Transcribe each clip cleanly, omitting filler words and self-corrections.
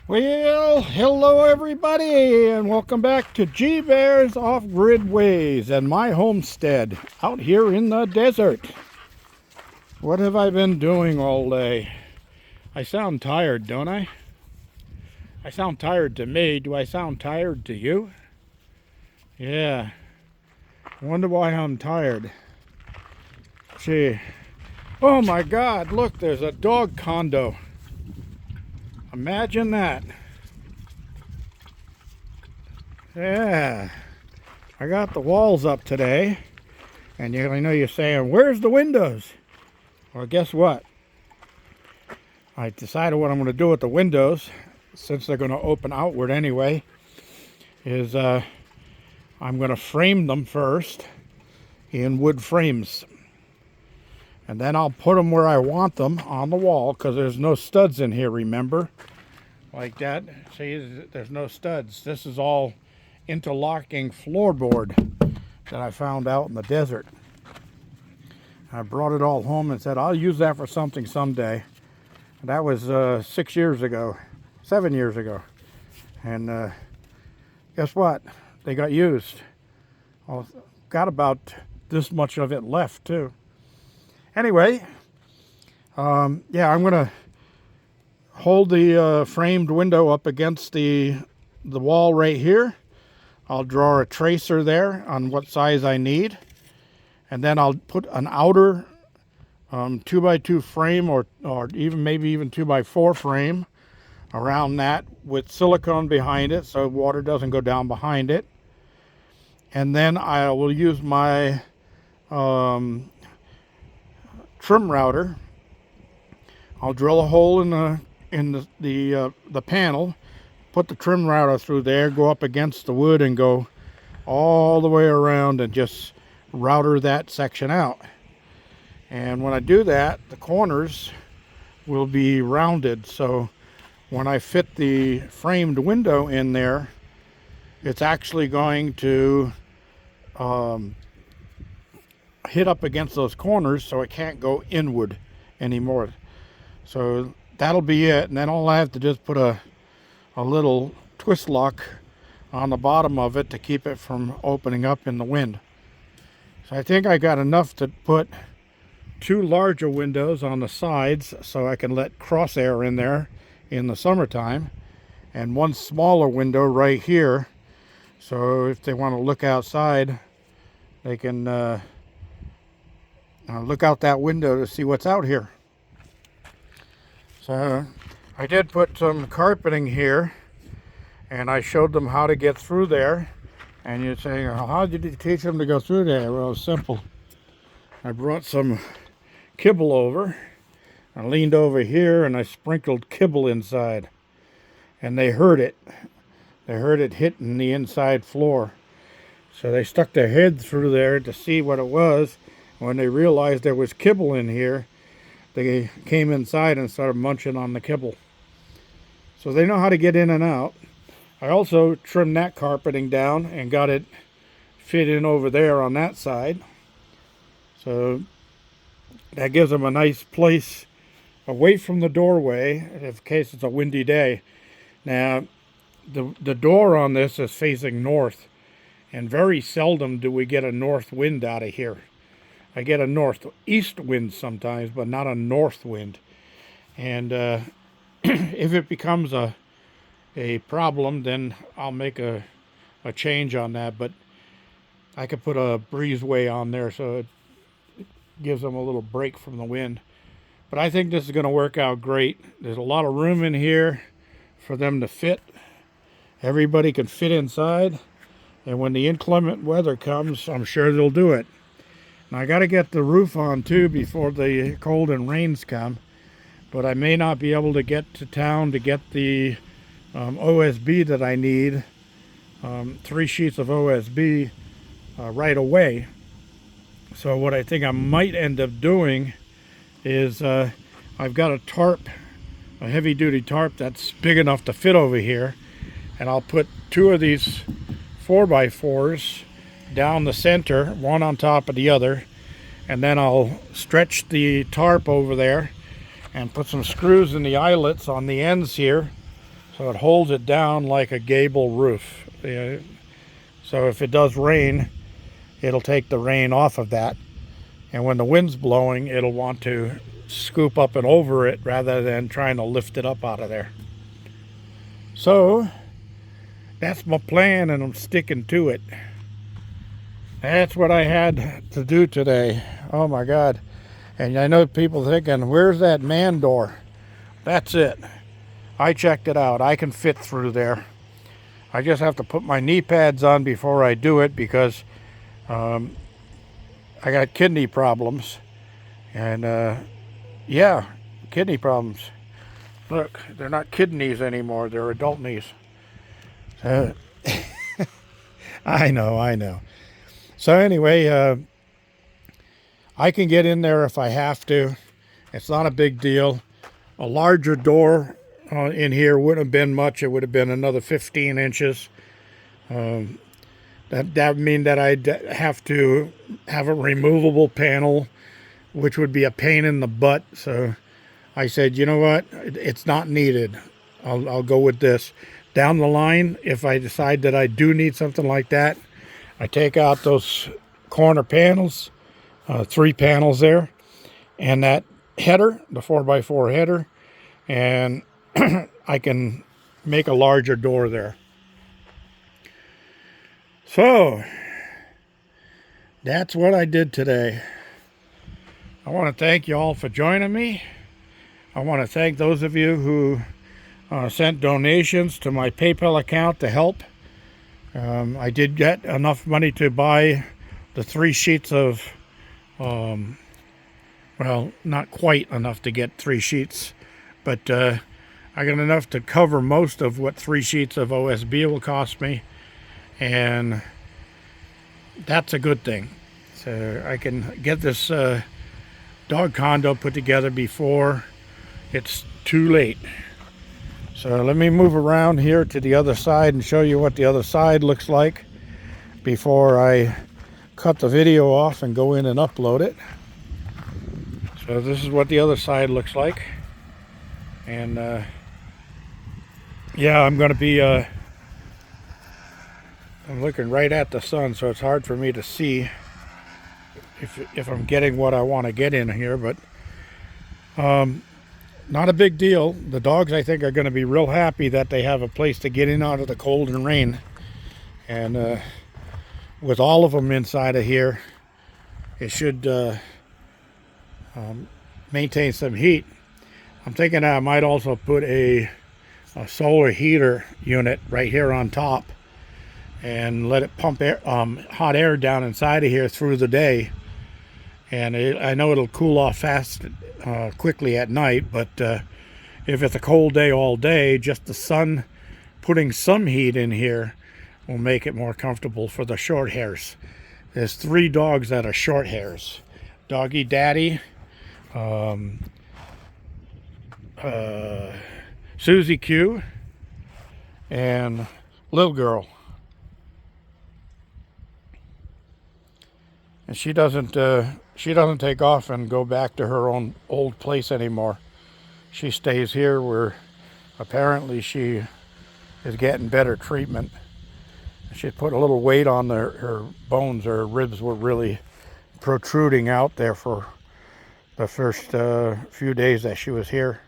Well, hello everybody, and welcome back to G Bear's Off-Grid Ways and my homestead out here in the desert. What have I been doing all day? I sound tired, don't I? I sound tired to me. Do I sound tired to you? Yeah. I wonder why I'm tired. Gee. Oh my God, look, there's a dog condo. Imagine that. Yeah. I got the walls up today, and I know you're saying, where's the windows? Well, guess what? I decided what I'm going to do with the windows, since they're going to open outward anyway, is I'm going to frame them first in wood frames. And then I'll put them where I want them on the wall, because there's no studs in here, remember? Like that. See, there's no studs. This is all interlocking floorboard that I found out in the desert. I brought it all home and said, I'll use that for something someday. That was 7 years ago. And guess what? They got used. Well, got about this much of it left too. Anyway, yeah, I'm gonna hold the framed window up against the wall right here. I'll draw a tracer there on what size I need, and then I'll put an outer 2x2 frame or even maybe even 2x4 frame around that with silicone behind it so water doesn't go down behind it. And then I will use my trim router. I'll drill a hole in the panel, put the trim router through there, go up against the wood and go all the way around and just router that section out. And when I do that, the corners will be rounded, so when I fit the framed window in there, it's actually going to hit up against those corners so it can't go inward anymore. So that'll be it, and then all I have to do is put a little twist lock on the bottom of it to keep it from opening up in the wind. So I think I got enough to put 2 larger windows on the sides so I can let crosshair in there in the summertime, and 1 smaller window right here, so if they want to look outside they can look out that window to see what's out here. So I did put some carpeting here, and I showed them how to get through there. And you're saying, how did you teach them to go through there? Well, it's simple. I brought some kibble over. I leaned over here and I sprinkled kibble inside. And they heard it. They heard it hitting the inside floor. So they stuck their head through there to see what it was. When they realized there was kibble in here, they came inside and started munching on the kibble. So they know how to get in and out. I also trimmed that carpeting down and got it fit in over there on that side. So that gives them a nice place away from the doorway in case it's a windy day. Now, the door on this is facing north, and very seldom do we get a north wind out of here. I get a northeast wind sometimes, but not a north wind. And if it becomes a problem, then I'll make a change on that. But I could put a breezeway on there so it gives them a little break from the wind. But I think this is going to work out great. There's a lot of room in here for them to fit. Everybody can fit inside. And when the inclement weather comes, I'm sure they'll do it. Now, I got to get the roof on too before the cold and rains come, but I may not be able to get to town to get the OSB that I need, 3 sheets of OSB right away. So what I think I might end up doing is I've got a tarp, a heavy-duty tarp that's big enough to fit over here, and I'll put 2 of these 4x4s down the center, one on top of the other, and then I'll stretch the tarp over there and put some screws in the eyelets on the ends here So it holds it down like a gable roof. So if it does rain, it'll take the rain off of that. And when the wind's blowing, it'll want to scoop up and over it rather than trying to lift it up out of there. So that's my plan, and I'm sticking to it. That's what I had to do today. Oh my God. And I know people thinking, where's that man door? That's it. I checked it out. I can fit through there. I just have to put my knee pads on before I do it because I got kidney problems. And yeah, kidney problems. Look, they're not kidneys anymore. They're adult knees. I know. So anyway, I can get in there if I have to. It's not a big deal. A larger door in here wouldn't have been much. It would have been another 15 inches. That would mean that I'd have to have a removable panel, which would be a pain in the butt. So I said, you know what? It's not needed. I'll go with this. Down the line, if I decide that I do need something like that, I take out those corner panels, 3 panels there, and that header, the 4x4 header, and I can make a larger door there. So that's what I did today. I want to thank you all for joining me. I want to thank those of you who sent donations to my PayPal account to help. I did get enough money to buy the 3 sheets of, well, not quite enough to get 3 sheets, but I got enough to cover most of what 3 sheets of OSB will cost me, and that's a good thing. So I can get this dog condo put together before it's too late. So let me move around here to the other side and show you what the other side looks like before I cut the video off and go in and upload it. So this is what the other side looks like. And yeah, I'm going to be I'm looking right at the sun, so it's hard for me to see if I'm getting what I want to get in here, but not a big deal. The dogs, I think, are going to be real happy that they have a place to get in out of the cold and rain. And with all of them inside of here, it should maintain some heat. I'm thinking I might also put a solar heater unit right here on top and let it pump air, hot air down inside of here through the day. And I know it'll cool off quickly at night, but if it's a cold day all day, just the sun putting some heat in here will make it more comfortable for the short hairs. There's 3 dogs that are short hairs. Doggy Daddy, Susie Q, and Little Girl. And she doesn't take off and go back to her own old place anymore. She stays here where apparently she is getting better treatment. She put a little weight on her bones. Her ribs were really protruding out there for the first few days that she was here.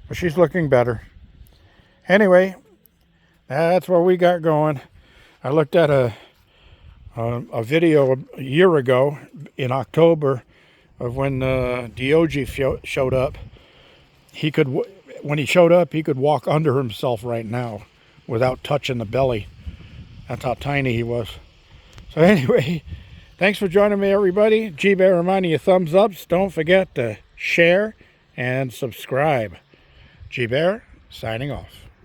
But she's looking better. Anyway, that's what we got going. I looked at a video a year ago in October of when Diogi showed up. When he showed up, he could walk under himself right now without touching the belly. That's how tiny he was. So anyway, thanks for joining me, everybody. G-Bear reminding you, thumbs ups. Don't forget to share and subscribe. G-Bear signing off.